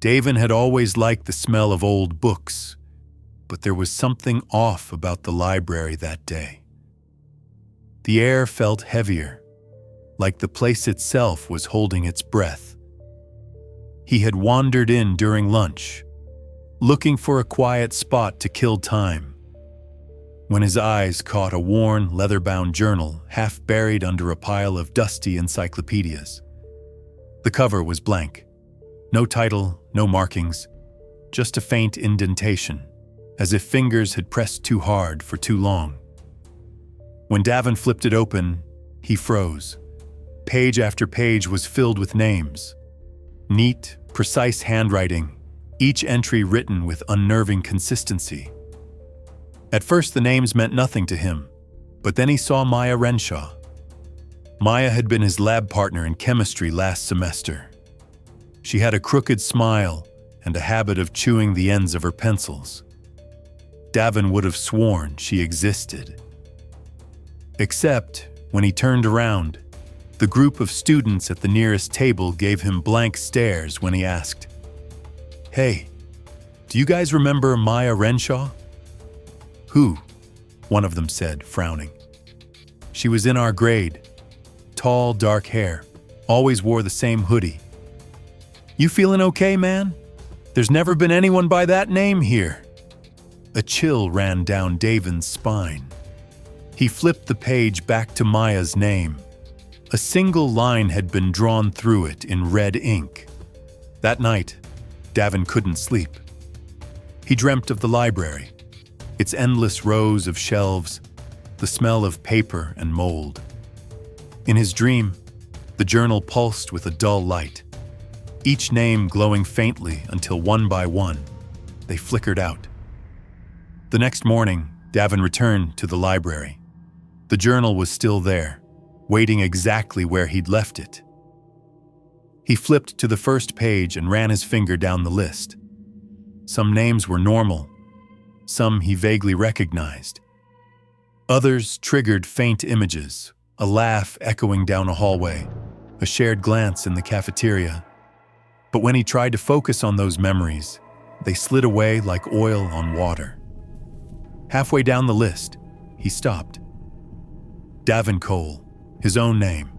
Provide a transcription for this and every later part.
Davin had always liked the smell of old books, but there was something off about the library that day. The air felt heavier, like the place itself was holding its breath. He had wandered in during lunch, looking for a quiet spot to kill time, when his eyes caught a worn, leather-bound journal half buried under a pile of dusty encyclopedias. The cover was blank. No title, no markings, just a faint indentation, as if fingers had pressed too hard for too long. When Davin flipped it open, he froze. Page after page was filled with names. Neat, precise handwriting, each entry written with unnerving consistency. At first, the names meant nothing to him, but then he saw Maya Renshaw. Maya had been his lab partner in chemistry last semester. She had a crooked smile and a habit of chewing the ends of her pencils. Davin would have sworn she existed. Except, when he turned around, the group of students at the nearest table gave him blank stares when he asked, "Hey, do you guys remember Maya Renshaw?" "Who?" one of them said, frowning. "She was in our grade. Tall, dark hair, always wore the same hoodie." "You feeling okay, man? There's never been anyone by that name here." A chill ran down Davin's spine. He flipped the page back to Maya's name. A single line had been drawn through it in red ink. That night, Davin couldn't sleep. He dreamt of the library, its endless rows of shelves, the smell of paper and mold. In his dream, the journal pulsed with a dull light, each name glowing faintly until one by one, they flickered out. The next morning, Davin returned to the library. The journal was still there, waiting exactly where he'd left it. He flipped to the first page and ran his finger down the list. Some names were normal, some he vaguely recognized. Others triggered faint images, a laugh echoing down a hallway, a shared glance in the cafeteria. But when he tried to focus on those memories, they slid away like oil on water. Halfway down the list, he stopped. Davin Cole, his own name,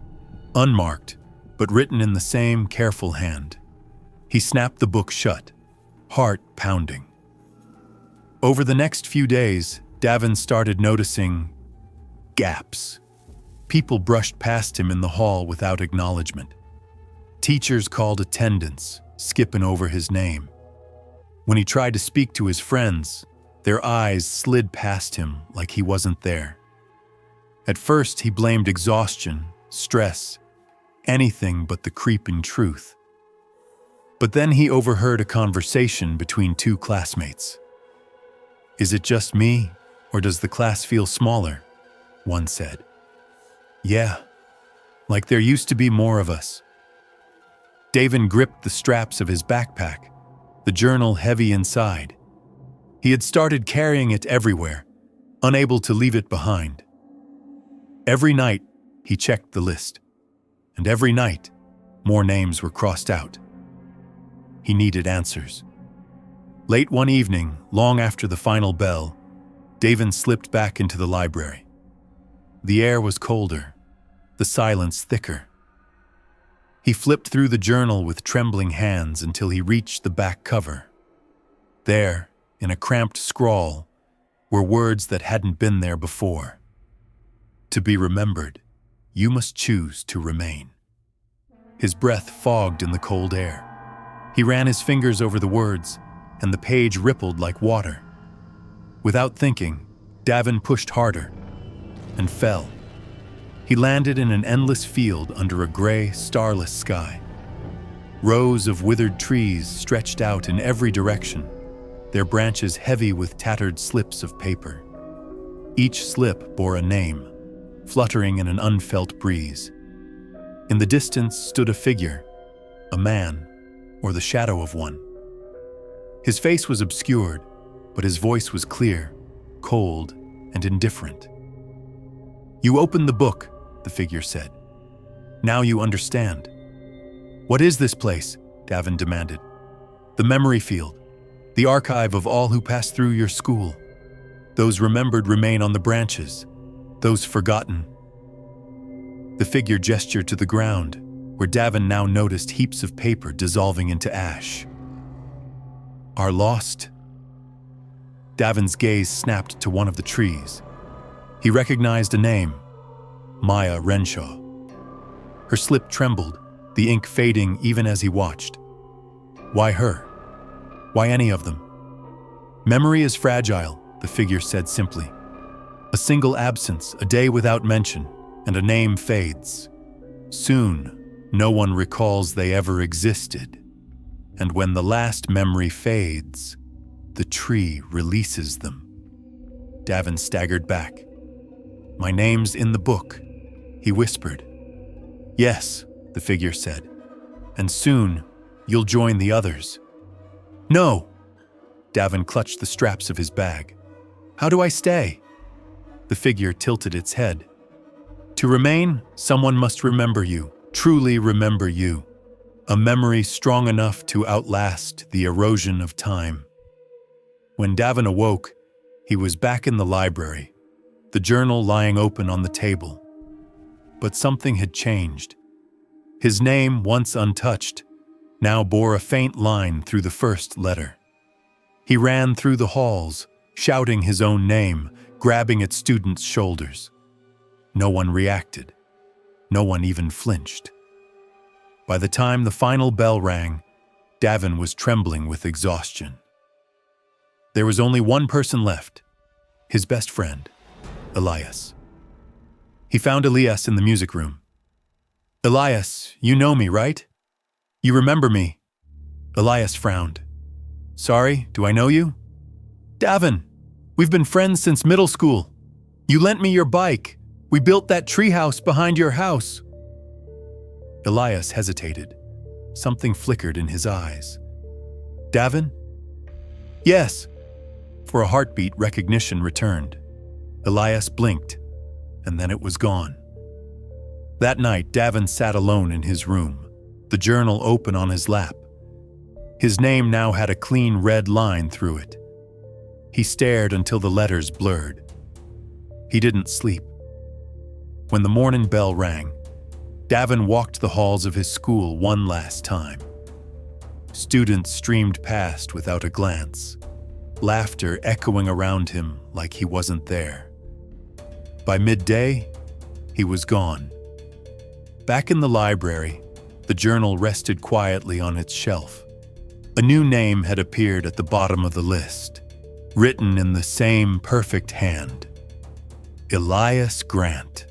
unmarked, but written in the same careful hand. He snapped the book shut, heart pounding. Over the next few days, Davin started noticing gaps. People brushed past him in the hall without acknowledgement. Teachers called attendance, skipping over his name. When he tried to speak to his friends, their eyes slid past him like he wasn't there. At first, he blamed exhaustion, stress, anything but the creeping truth. But then he overheard a conversation between two classmates. "Is it just me, or does the class feel smaller?" one said. "Yeah, like there used to be more of us." Davin gripped the straps of his backpack, the journal heavy inside. He had started carrying it everywhere, unable to leave it behind. Every night, he checked the list, and every night, more names were crossed out. He needed answers. Late one evening, long after the final bell, Davin slipped back into the library. The air was colder, the silence thicker. He flipped through the journal with trembling hands until he reached the back cover. There, in a cramped scrawl, were words that hadn't been there before. "To be remembered, you must choose to remain." His breath fogged in the cold air. He ran his fingers over the words, and the page rippled like water. Without thinking, Davin pushed harder and fell. He landed in an endless field under a gray, starless sky. Rows of withered trees stretched out in every direction, their branches heavy with tattered slips of paper. Each slip bore a name, fluttering in an unfelt breeze. In the distance stood a figure, a man, or the shadow of one. His face was obscured, but his voice was clear, cold, and indifferent. "You opened the book," the figure said. "Now you understand." "What is this place?" Davin demanded. The memory field, the archive of all who passed through your school. Those remembered remain on the branches, those forgotten. The figure gestured to the ground, where Davin now noticed heaps of paper dissolving into ash. Are lost? Davin's gaze snapped to one of the trees. He recognized a name, Maya Renshaw. Her slip trembled, the ink fading even as he watched. Why her? Why any of them? Memory is fragile, the figure said simply. A single absence, a day without mention, and a name fades. Soon, no one recalls they ever existed. And when the last memory fades, the tree releases them. Davin staggered back. My name's in the book, he whispered. Yes, the figure said. And soon, you'll join the others. No! Davin clutched the straps of his bag. How do I stay? The figure tilted its head. To remain, someone must remember you, truly remember you. A memory strong enough to outlast the erosion of time. When Davin awoke, he was back in the library, the journal lying open on the table. But something had changed. His name, once untouched, now bore a faint line through the first letter. He ran through the halls, shouting his own name, grabbing at students' shoulders. No one reacted. No one even flinched. By the time the final bell rang, Davin was trembling with exhaustion. There was only one person left, his best friend, Elias. He found Elias in the music room. Elias, you know me, right? You remember me? Elias frowned. Sorry, do I know you? Davin, we've been friends since middle school. You lent me your bike. We built that treehouse behind your house. Elias hesitated. Something flickered in his eyes. Davin? Yes. For a heartbeat, recognition returned. Elias blinked, and then it was gone. That night, Davin sat alone in his room, the journal open on his lap. His name now had a clean red line through it. He stared until the letters blurred. He didn't sleep. When the morning bell rang, Davin walked the halls of his school one last time. Students streamed past without a glance, laughter echoing around him like he wasn't there. By midday, he was gone. Back in the library, the journal rested quietly on its shelf. A new name had appeared at the bottom of the list, written in the same perfect hand. Elias Grant.